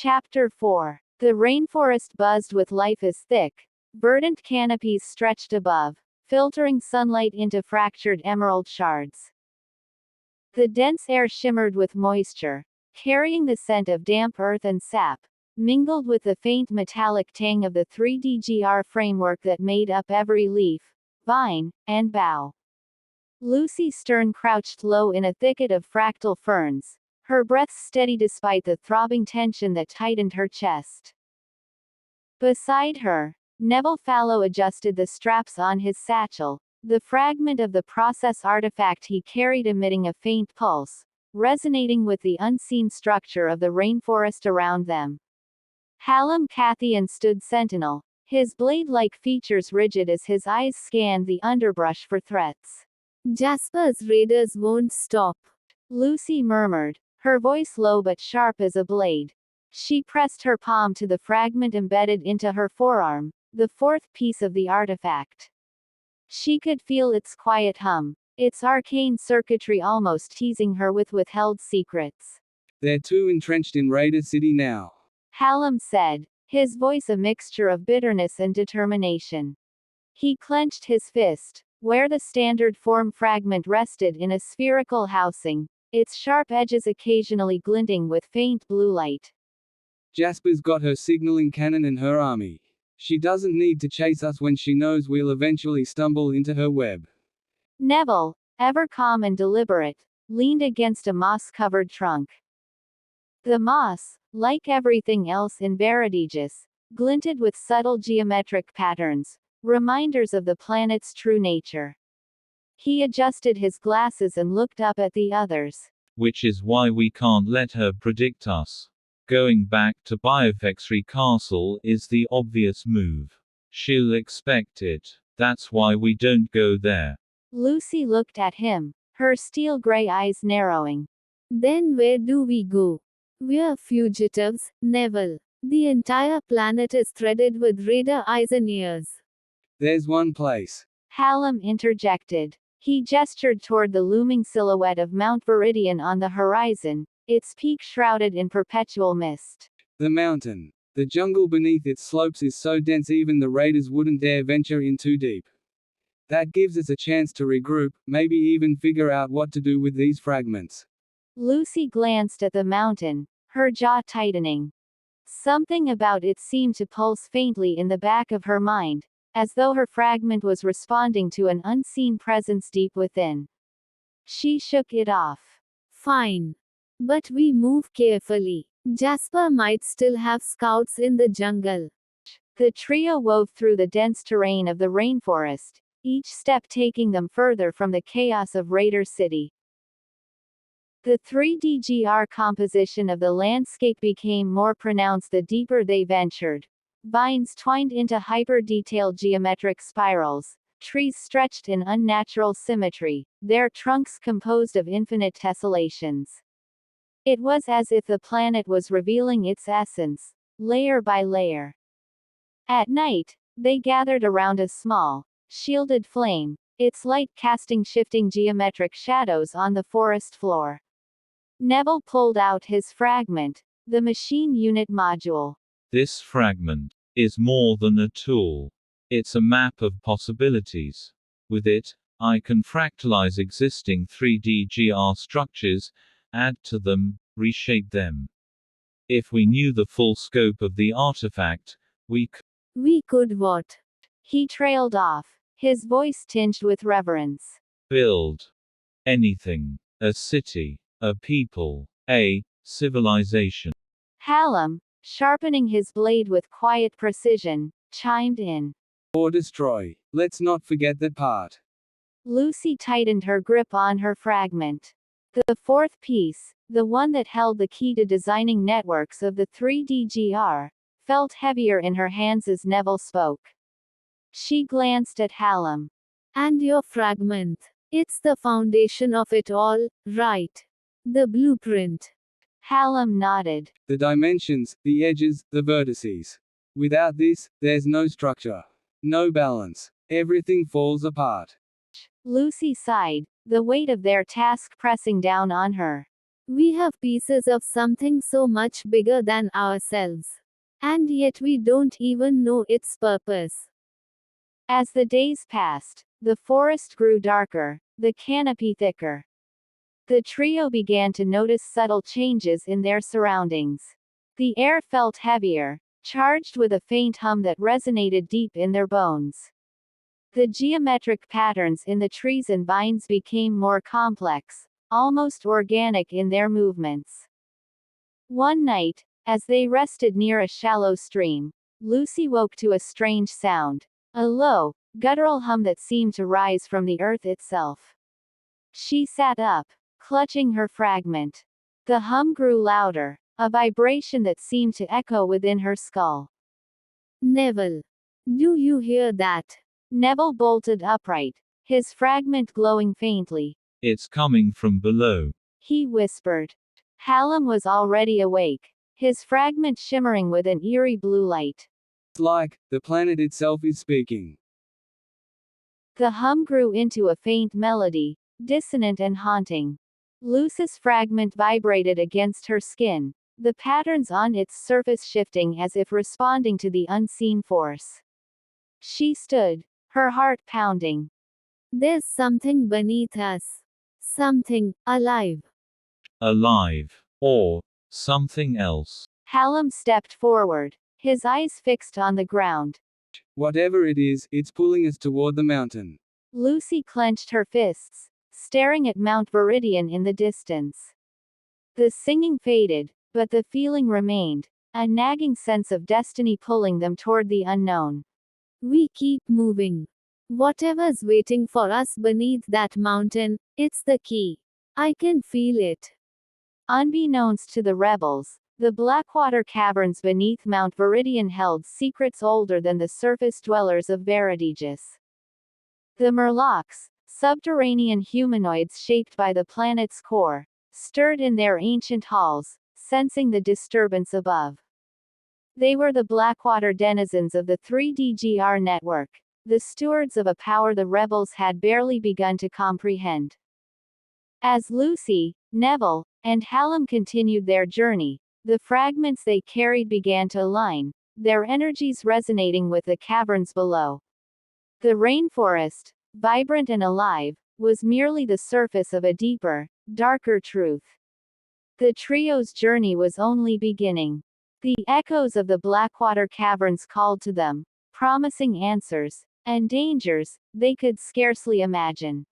Chapter 4. The rainforest buzzed with life as thick, verdant canopies stretched above, filtering sunlight into fractured emerald shards. The dense air shimmered with moisture, carrying the scent of damp earth and sap, mingled with the faint metallic tang of the 3DGR framework that made up every leaf, vine, and bough. Lucy Stern crouched low in a thicket of fractal ferns, her breath steady despite the throbbing tension that tightened her chest. Beside her, Neville Fallow adjusted the straps on his satchel, the fragment of the process artifact he carried emitting a faint pulse, resonating with the unseen structure of the rainforest around them. Hallam Cathian stood sentinel, his blade-like features rigid as his eyes scanned the underbrush for threats. Jasper's raiders won't stop, Lucy murmured, her voice low but sharp as a blade. She pressed her palm to the fragment embedded into her forearm, the fourth piece of the artifact. She could feel its quiet hum, its arcane circuitry almost teasing her with withheld secrets. They're too entrenched in Raider City now, Hallam said, his voice a mixture of bitterness and determination. He clenched his fist, where the standard form fragment rested in a spherical housing, its sharp edges occasionally glinting with faint blue light. Jasper's got her signaling cannon and her army. She doesn't need to chase us when she knows we'll eventually stumble into her web. Neville, ever calm and deliberate, leaned against a moss-covered trunk. The moss, like everything else in Veridigus, glinted with subtle geometric patterns, reminders of the planet's true nature. He adjusted his glasses and looked up at the others. Which is why we can't let her predict us. Going back to Biofexry Castle is the obvious move. She'll expect it. That's why we don't go there. Lucy looked at him, her steel-gray eyes narrowing. Then where do we go? We're fugitives, Neville. The entire planet is threaded with raider eyes and ears. There's one place. Hallam interjected. He gestured toward the looming silhouette of Mount Viridian on the horizon, its peak shrouded in perpetual mist. The mountain. The jungle beneath its slopes is so dense even the raiders wouldn't dare venture in too deep. That gives us a chance to regroup, maybe even figure out what to do with these fragments. Lucy glanced at the mountain, her jaw tightening. Something about it seemed to pulse faintly in the back of her mind, as though her fragment was responding to an unseen presence deep within. She shook it off. Fine. But we move carefully. Jasper might still have scouts in the jungle. The trio wove through the dense terrain of the rainforest, each step taking them further from the chaos of Raider City. The 3DGR composition of the landscape became more pronounced the deeper they ventured. Vines twined into hyper-detailed geometric spirals, trees stretched in unnatural symmetry, their trunks composed of infinite tessellations. It was as if the planet was revealing its essence, layer by layer. At night, they gathered around a small, shielded flame, its light casting shifting geometric shadows on the forest floor. Neville pulled out his fragment, the machine unit module. This fragment is more than a tool. It's a map of possibilities. With it, I can fractalize existing 3DGR structures, add to them, reshape them. If we knew the full scope of the artifact, we could what? He trailed off, his voice tinged with reverence. Build anything. A city, a people, a civilization. Hallam, sharpening his blade with quiet precision, chimed in. Or destroy. Let's not forget that part. Lucy tightened her grip on her fragment. The fourth piece, the one that held the key to designing networks of the 3DGR, felt heavier in her hands as Neville spoke. She glanced at Hallam. And your fragment. It's the foundation of it all, right? The blueprint. Hallam nodded. The dimensions, the edges, the vertices. Without this, there's no structure. No balance. Everything falls apart. Lucy sighed, the weight of their task pressing down on her. We have pieces of something so much bigger than ourselves. And yet we don't even know its purpose. As the days passed, the forest grew darker, the canopy thicker. The trio began to notice subtle changes in their surroundings. The air felt heavier, charged with a faint hum that resonated deep in their bones. The geometric patterns in the trees and vines became more complex, almost organic in their movements. One night, as they rested near a shallow stream, Lucy woke to a strange sound, a low, guttural hum that seemed to rise from the earth itself. She sat up, clutching her fragment. The hum grew louder, a vibration that seemed to echo within her skull. Neville. Do you hear that? Neville bolted upright, his fragment glowing faintly. It's coming from below. He whispered. Hallam was already awake, his fragment shimmering with an eerie blue light. It's like the planet itself is speaking. The hum grew into a faint melody, dissonant and haunting. Lucy's fragment vibrated against her skin, the patterns on its surface shifting as if responding to the unseen force. She stood, her heart pounding. There's something beneath us. Something alive. Alive. Or something else. Hallam stepped forward, his eyes fixed on the ground. Whatever it is, it's pulling us toward the mountain. Lucy clenched her fists, staring at Mount Viridian in the distance. The singing faded, but the feeling remained, a nagging sense of destiny pulling them toward the unknown. We keep moving. Whatever's waiting for us beneath that mountain, it's the key. I can feel it. Unbeknownst to the rebels, the Blackwater caverns beneath Mount Viridian held secrets older than the surface dwellers of Veridigus. The Murlocs, subterranean humanoids shaped by the planet's core, stirred in their ancient halls, sensing the disturbance above. They were the Blackwater denizens of the 3DGR network, the stewards of a power the rebels had barely begun to comprehend. As Lucy, Neville, and Hallam continued their journey, the fragments they carried began to align, their energies resonating with the caverns below. The rainforest, vibrant and alive, was merely the surface of a deeper, darker truth. The trio's journey was only beginning. The echoes of the Blackwater caverns called to them, promising answers, and dangers they could scarcely imagine.